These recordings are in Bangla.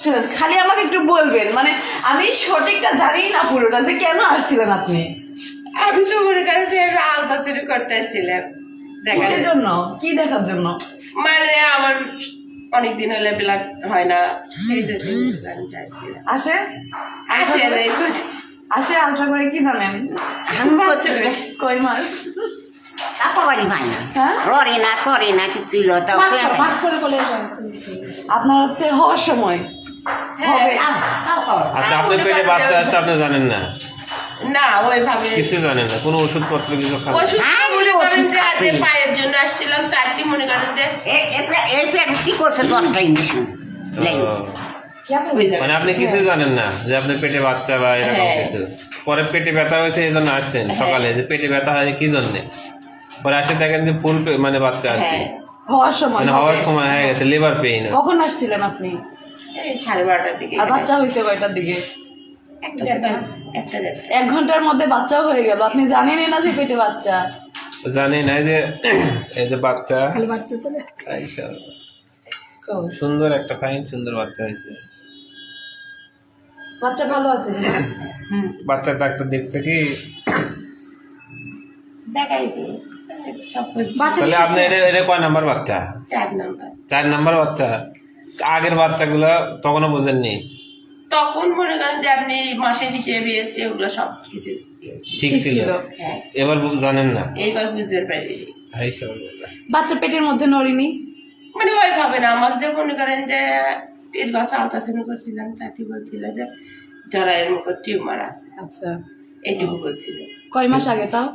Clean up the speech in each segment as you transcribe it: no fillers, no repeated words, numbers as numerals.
শুনুন, খালি আমাকে একটু বলবেন, মানে আমি সঠিকটা জানি না পুরোটা, যে কেন আসছিলেন আপনি, আমি তো মনে করি যে আলতা শুরু করতে আসছিলাম কিসের জন্য, কি দেখার জন্য? মানে আমার অনেকদিন হলে ব্লাড হয় না, এই জন্য আসছিলাম। আসে আসে যাই আসে আলট্রা করে কি জানেন আমি করতে কয় মাস? তাপাবাড়ি ভাই না হ্যাঁ? লড়ে না সরে না কিছু ছিল তাও আপনার হচ্ছে হওয়ার সময় হবে। আচ্ছা, আপনার পেটে বাচ্চা আছে আপনি জানেন না? না ওইভাবে কিছু জানেন না, কোনো ওষুধপত্র কিছু খান? ওষুধ হ্যাঁ, মনে করেন যে ওষুধ আজকে খাচ্ছি। পায়ের জন্য আসছিলাম, চারটি মনে করেন যে এই পেট কি করছে 10টা ইঞ্জেকশন মানে আপনি কিছু জানেন না যে আপনার পেটে বাচ্চা বা এরকম হ্যাঁ। কিছু? পরে পেটে ব্যথা হয়েছে এই জন্য আসছেন সকালে, যে পেটে ব্যথা হয় কি জন্যে? পরে আসে দেখেন যে ফুল মানে বাচ্চা আর কি, হ্যাঁ হওয়ার সময় মানে হবে। হওয়ার সময় হয়ে গেছে, লিভার পেইন। কখন আসছিলেন আপনি? এই 12:30টার দিকে আর বাচ্চা হয়েছে কয়টার দিকে? একটা দেড়টা। 1 ঘন্টার মধ্যে বাচ্চাও হয়ে গেল, আপনি জানেনই না যে পেটে বাচ্চা? জানি না যে এই যে বাচ্চা সুন্দর একটা ফাইন সুন্দর বাচ্চা হয়েছে। বাচ্চা ভালো আছে? বাচ্চা ডাক্তার দেখছে কি? দেখাই দিই সব বাচ্চা তাহলে আপনি এটা কয় নাম্বার বাচ্চা? 4 নাম্বার। 4 নাম্বার বাচ্চা। আগের বাচ্চাগুলো তখনও বোঝেননি? তখন মনে করেন যে আপনি মাসের হিসেবে এগুলো সব কিছু ঠিক ছিল, হ্যাঁ এবার জানেন না? এইবার বুঝতে পারি। বাচ্চা পেটের মধ্যে নড়িনি? মানে ওইভাবে না, আমাকে যে মনে করেন যে পেট গাছ আলট্রাসাউন্ড করছিলাম, চাকরি বলছিল যে জরায়ের মুখে টিউমার আছে, আচ্ছা, এইটুকু বলছিল। কয় মাস আগে তাও?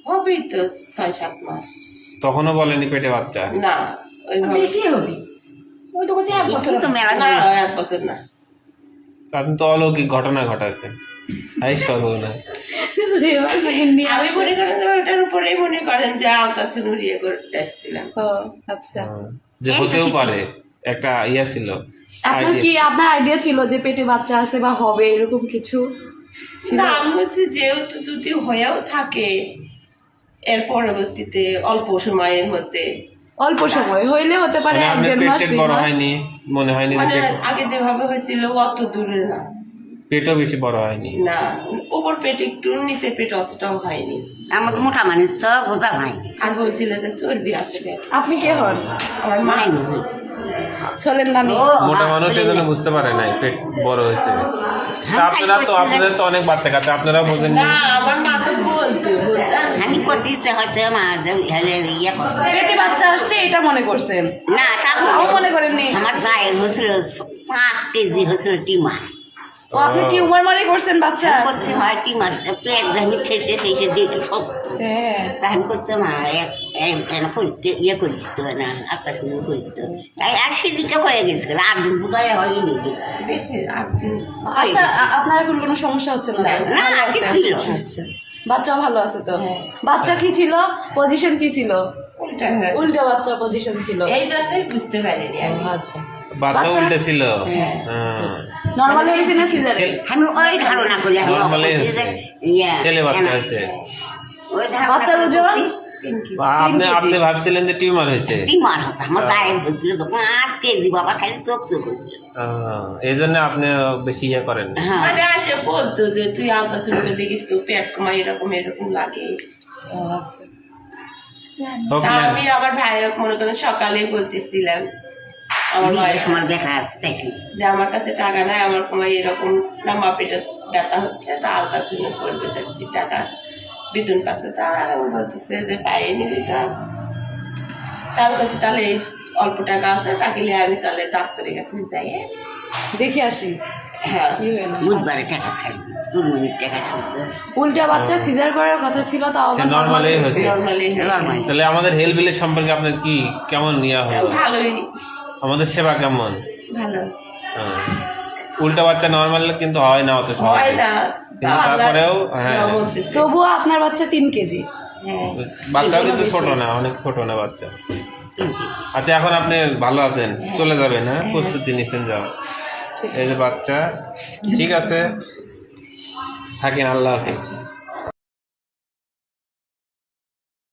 হবেই তো 6-7 মাস। তখনও বলেনি পেটে বাচ্চা? না ওইভাবে বেশি হবে, ওই তো বলছে 1 বছর। তো মেলা না 1 বছর না। আপনি তো অলৌকিক ঘটনা ঘটাচ্ছেন। এই সর্বনাশ। আমি মনে করেন যে ওইটার উপরেই মনে করেন যে আলট্রাসাউন্ড ইয়ে করতে আসছিলাম। ও আচ্ছা, যে হতেও পারে একটা ইয়া ছিল। আপনার কি আপনার আইডিয়া ছিল যে পেটে বাচ্চা আছে বা হবে এরকম কিছু ছিল? না আমি বলছি যেহেতু যদি হয়েও থাকে এর পরবর্তীতে অল্প সময়ের মধ্যে, অল্প সময় হইলে হতে পারে মানে 1 আপনার 1.5 পেট মাস টেট 2 বড় মাস। হয়নি? মনে হয়নি যে মানে পেট- আগে যেভাবে হয়েছিল অত দূরে না। পেটও বেশি বড় হয়নি? না উপর পেট একটু, নিচে পেট অতটাও হয়নি। আমার তো মোটা মানুষ তো বোঝা যায় আর বলছিল যে চর্বি আছে পেট। আপনি কে হন? আমার মা চলেন নানি। মোটা মানুষ এই জন্য বুঝতে পারে নাই পেট বড় হয়েছে। তা আপনাদের তো অনেক বাচ্চা কাচ্চা, আপনারাও বোঝেন না, আমার মা তো বলতো আমি করতেছে হয়তো মা ইয়ে করবো পেটে বাচ্চা আসছে এটা মনে করছেন? না তা তাও মনে করেননি? আমার গায়ে হয়েছিল 5 কেজি হয়েছিল টিমার ও আপনি কি উমার মারি করছেন বাচ্চা? করছে হয় টিমার পেট আমি ঠেসে ঠেসে দেখি সব হ্যাঁ, তাই করছে মা পরীক্ষা ইয়ে করিস তো না আত্মা শুনে করিস তো তাই আর সেদিকে হয়ে গেছে 8 দিন বোধহয় হয়নি বেশি 8 দিন। আচ্ছা আপনার এখন কোনো সমস্যা হচ্ছে না? না, ভালো আগে আছেন? ছিল। আচ্ছা, বাচ্চাও ভালো আছে তো? হ্যাঁ। বাচ্চা কি ছিল, পজিশন কি ছিল? উল্টা হয়ে- উল্টা বাচ্চা পজিশন ছিল। এই জন্যই বুঝতে পারিনি আমি। আচ্ছা, বাচ্চা বাচ্চা- উল্টে ছিল। হ্যাঁ, হ্যাঁ। নরমাল হয়েছে না সিজারে? আমি ওই ধারণা করি আমি Normally হয়েছে। ছেলে বাচ্চা হয়েছে। বাচ্চার ওজন? 3 কেজি। আপনি ভাবছিলেন যে টিউমার হয়েছে? টিমার হচ্ছে আমার গায়ে হয়েছিল তো 5 কেজি বাবা খালি চোখ চোখ হয়েছিল এই জন্য আপনি বেশি ইয়ে করেন না। হ্যাঁ মানে আসে বলতো যে তুই আলট্রাসাউন্ড করে দেখিস তো পেট কমা এরকম এরকম লাগে। ও, আচ্ছা। হোক তা না। আমি আমার ভাইয়ের মনে করেন সকালে বলতেছিলাম আমার ভাই আমার বেটা আছে দেখি যে আমার কাছে টাকা নাই, আমার কমাই এরকম নামা পেটে ব্যথা হচ্ছে, তা আলট্রাসাউন্ড করবে যাচ্ছি, টাকা বেতন পাচ্ছে। তা আমি বলতেছে যে পাইনি দিতাম। তা আমি বলছি তাহলে এই অল্প টাকা আছে, টাকা নিয়ে আমি তাহলে ডাক্তারের কাছে যাই। দেখে আসি হ্যাঁ কি হইলো। বুধবারে টাকা চাইবে 2 মিনিট টাকা শুদ্ধ উল্টা বাচ্চা সিজার করার কথা ছিল, তাও আবার নর্মালি নরমালি হয়েছে। নর্মালি নর্মাল তাহলে আমাদের হেলথ বিলের সম্পর্কে আপনার কি কেমন ইয়া হলো? ভালোই, আমাদের সেবা কেমন? ভালো হ্যাঁ। উল্টা বাচ্চা নর্মাল কিন্তু হয় না অত হয় সহজে, না। কিন্তু তারপরেও হ্যাঁ তবুও আপনার বাচ্চা 3 কেজি। হ্যাঁ বাচ্চাও কিন্তু বেশি। ছোট না, অনেক ছোট না বাচ্চা। আচ্ছা এখন আপনি ভালো আছেন, চলে যাবেন? হ্যাঁ, প্রস্তুতি নিচ্ছেন যাওয়া। এই যে বাচ্চা, ঠিক আছে, থাকেন, আল্লাহ হাফিজ।